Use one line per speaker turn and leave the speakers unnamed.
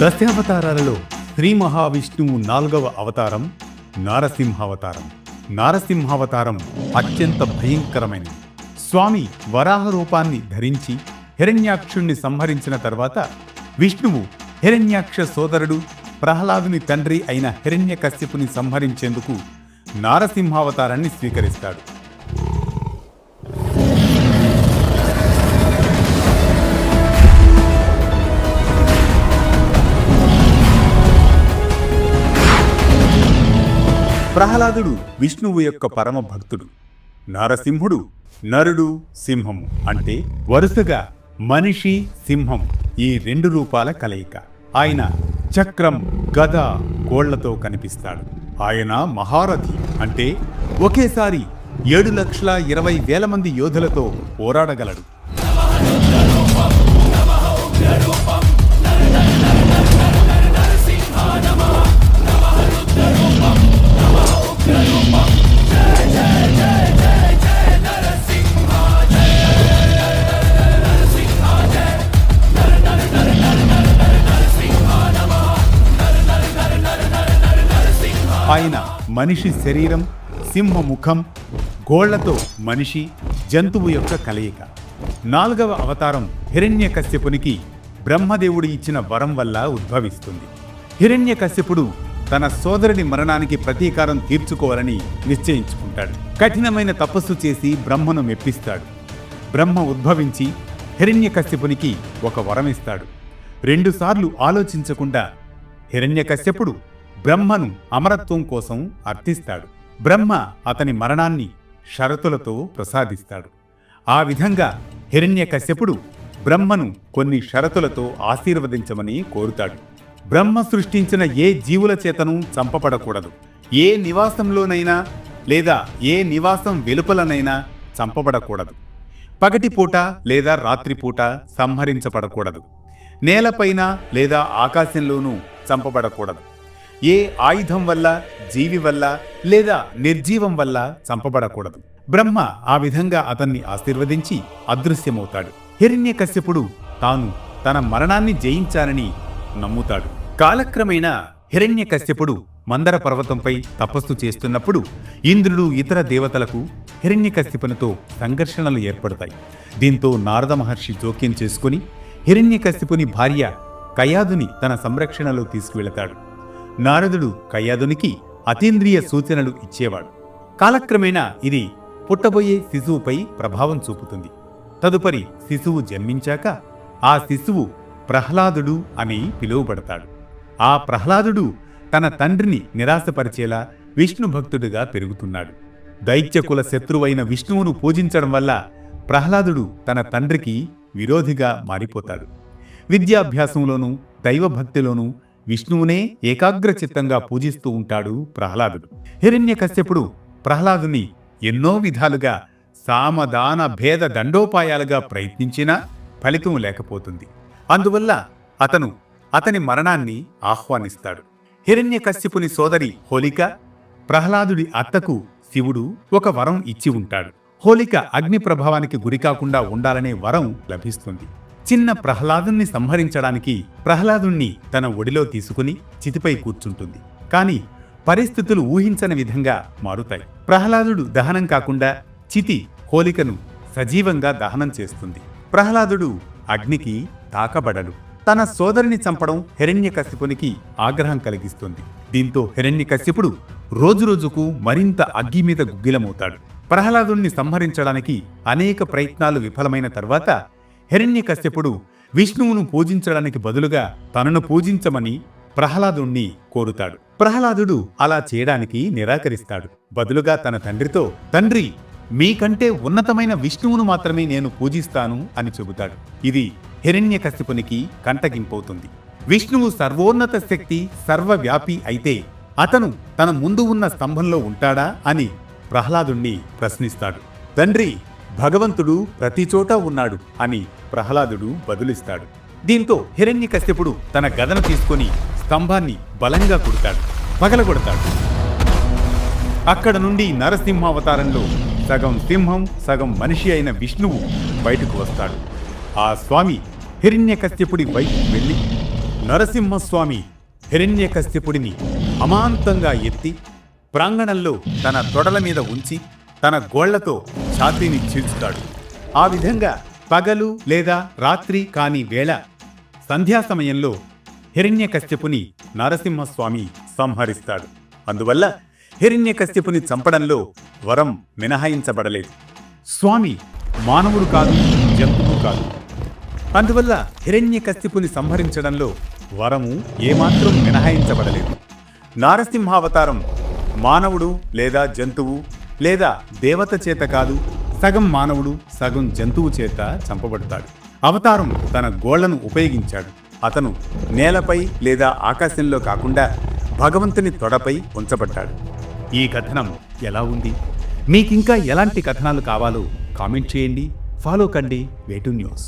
దశావతారాలలో శ్రీ మహావిష్ణువు 4వ అవతారం నారసింహావతారం. నారసింహావతారం అత్యంత భయంకరమైనది. స్వామి వరాహ రూపాన్ని ధరించి హిరణ్యాక్షుణ్ణి సంహరించిన తర్వాత విష్ణువు హిరణ్యాక్ష సోదరుడు ప్రహ్లాదుని తండ్రి అయిన హిరణ్యకశ్యపుని సంహరించేందుకు నారసింహావతారాన్ని స్వీకరిస్తాడు. ప్రహ్లాదుడు విష్ణువు యొక్క పరమ భక్తుడు. నారసింహుడు నరుడు, సింహం అంటే వరుసగా మనిషి, సింహం ఈ 2 రూపాల కలయిక. ఆయన చక్రం, గద, గోళ్లతో కనిపిస్తాడు. ఆయన మహారథి అంటే ఒకేసారి 7,20,000 మంది యోధులతో పోరాడగలడు. ఆయన మనిషి శరీరం, సింహ ముఖం, గోళ్లతో మనిషి, జంతువు యొక్క కలయిక. 4వ అవతారం హిరణ్యకశ్యపునికి బ్రహ్మదేవుడు ఇచ్చిన వరం వల్ల ఉద్భవిస్తుంది. హిరణ్యకశ్యపుడు తన సోదరుడి మరణానికి ప్రతీకారం తీర్చుకోవాలని నిశ్చయించుకుంటాడు. కఠినమైన తపస్సు చేసి బ్రహ్మను మెప్పిస్తాడు. బ్రహ్మ ఉద్భవించి హిరణ్యకశ్యపునికి ఒక వరం ఇస్తాడు. 2 సార్లు ఆలోచించకుండా హిరణ్యకశ్యపుడు బ్రహ్మను అమరత్వం కోసం అర్థిస్తాడు. బ్రహ్మ అతని మరణాన్ని షరతులతో ప్రసాదిస్తాడు. ఆ విధంగా హిరణ్యకశ్యపుడు బ్రహ్మను కొన్ని షరతులతో ఆశీర్వదించమని కోరుతాడు. బ్రహ్మ సృష్టించిన ఏ జీవుల చేతను చంపబడకూడదు. ఏ నివాసంలోనైనా లేదా ఏ నివాసం వెలుపలనైనా చంపబడకూడదు. పగటిపూట లేదా రాత్రిపూట సంహరించబడకూడదు. నేలపైన లేదా ఆకాశంలోనూ చంపబడకూడదు. ఏ ఆయుధం వల్ల, జీవి వల్ల లేదా నిర్జీవం వల్ల చంపబడకూడదు. బ్రహ్మ ఆ విధంగా అతన్ని ఆశీర్వదించి అదృశ్యమవుతాడు. హిరణ్యకశ్యపుడు తాను తన మరణాన్ని జయించాలని నమ్ముతాడు. కాలక్రమేణా హిరణ్యకశ్యపుడు మందర పర్వతంపై తపస్సు చేస్తున్నప్పుడు ఇంద్రుడు, ఇతర దేవతలకు హిరణ్యకశ్యపునితో సంఘర్షణలు ఏర్పడతాయి. దీంతో నారద మహర్షి జోక్యం చేసుకుని హిరణ్యకశ్యపుని భార్య కయాదుని తన సంరక్షణలో తీసుకువెళతాడు. నారదుడు కయాదునికి అతీంద్రియ సూచనలు ఇచ్చేవాడు. కాలక్రమేణా ఇది పుట్టబోయే శిశువుపై ప్రభావం చూపుతుంది. తదుపరి శిశువు జన్మించాక ఆ శిశువు ప్రహ్లాదుడు అని పిలువబడతాడు. ఆ ప్రహ్లాదుడు తన తండ్రిని నిరాశపరిచేలా విష్ణు భక్తుడిగా పెరుగుతున్నాడు. దైత్యకుల శత్రువైన విష్ణువును పూజించడం వల్ల ప్రహ్లాదుడు తన తండ్రికి విరోధిగా మారిపోతాడు. విద్యాభ్యాసంలోనూ దైవభక్తిలోనూ విష్ణువునే ఏకాగ్రచిత్తంగా పూజిస్తూ ఉంటాడు ప్రహ్లాదుడు. హిరణ్యకశ్యపుడు ప్రహ్లాదుని ఎన్నో విధాలుగా సామదాన భేద దండోపాయాలుగా ప్రయత్నించినా ఫలితం లేకపోతుంది. అందువల్ల అతని మరణాన్ని ఆహ్వానిస్తాడు. హిరణ్యకశ్యపుని సోదరి హోలిక ప్రహ్లాదుడి అత్తకు శివుడు ఒక వరం ఇచ్చి ఉంటాడు. హోలిక అగ్ని ప్రభావానికి గురికాకుండా ఉండాలనే వరం లభిస్తుంది. చిన్న ప్రహ్లాదుని సంహరించడానికి ప్రహ్లాదుణ్ణి తన ఒడిలో తీసుకుని చితిపై కూర్చుంటుంది. కాని పరిస్థితులు ఊహించని విధంగా మారుతాయి. ప్రహ్లాదుడు దహనం కాకుండా చితి హోలికను సజీవంగా దహనం చేస్తుంది. ప్రహ్లాదుడు అగ్నికి తాకబడడు. తన సోదరిని చంపడం హిరణ్యకశ్యపునికి ఆగ్రహం కలిగిస్తుంది. దీంతో హిరణ్యకశ్యపుడు రోజురోజుకు మరింత అగ్గి మీద గుగ్గిలమవుతాడు. ప్రహ్లాదుణ్ణి సంహరించడానికి అనేక ప్రయత్నాలు విఫలమైన తర్వాత హిరణ్యకశ్యపుడు విష్ణువును పూజించడానికి బదులుగా తనను పూజించమని ప్రహ్లాదుణ్ణి కోరుతాడు. ప్రహ్లాదుడు అలా చేయడానికి నిరాకరిస్తాడు. బదులుగా తన తండ్రితో, తండ్రి, మీకంటే ఉన్నతమైన విష్ణువును మాత్రమే నేను పూజిస్తాను అని చెబుతాడు. ఇది హిరణ్యకశ్యపునికి కంటగింపవుతుంది. విష్ణువు సర్వోన్నత శక్తి, సర్వవ్యాపి అయితే అతను తన ముందు ఉన్న స్తంభంలో ఉంటాడా అని ప్రహ్లాదుణ్ణి ప్రశ్నిస్తాడు. తండ్రి, భగవంతుడు ప్రతి చోట ఉన్నాడు అని ప్రహ్లాదుడు బదులిస్తాడు. దీంతో హిరణ్యకశ్యపుడు తన గదను తీసుకుని స్తంభాన్ని బలంగా పగలగొడతాడు. అక్కడ నుండి నరసింహావతారంలో సగం సింహం, సగం మనిషి అయిన విష్ణువు బయటకు వస్తాడు. ఆ స్వామి హిరణ్యకశ్యపుడి వైపు వెళ్ళి నరసింహస్వామి హిరణ్యకశ్యపుడిని అమాంతంగా ఎత్తి ప్రాంగణంలో తన తొడల మీద ఉంచి తన గోళ్లతో ఛాతీని చీల్చుతాడు. ఆ విధంగా పగలు లేదా రాత్రి కాని వేళ సంధ్యా సమయంలో హిరణ్యకశ్యపుని నరసింహస్వామి సంహరిస్తాడు. అందువల్ల హిరణ్యకశ్యపుని చంపడంలో వరం మినహాయించబడలేదు. స్వామి మానవుడు కాదు, జంతువు కాదు. అందువల్ల హిరణ్యకశ్యపుని సంహరించడంలో వరము ఏమాత్రం మినహాయించబడలేదు. నారసింహావతారం మానవుడు లేదా జంతువు లేదా దేవత చేత కాదు, సగం మానవుడు సగం జంతువు చేత చంపబడతాడు. అవతారం తన గోళ్లను ఉపయోగించాడు. అతను నేలపై లేదా ఆకాశంలో కాకుండా భగవంతుని తొడపై ఉంచబడ్డాడు. ఈ కథనం ఎలా ఉంది? మీకింకా ఎలాంటి కథనాలు కావాలో కామెంట్ చేయండి. ఫాలో కండి వేటు న్యూస్.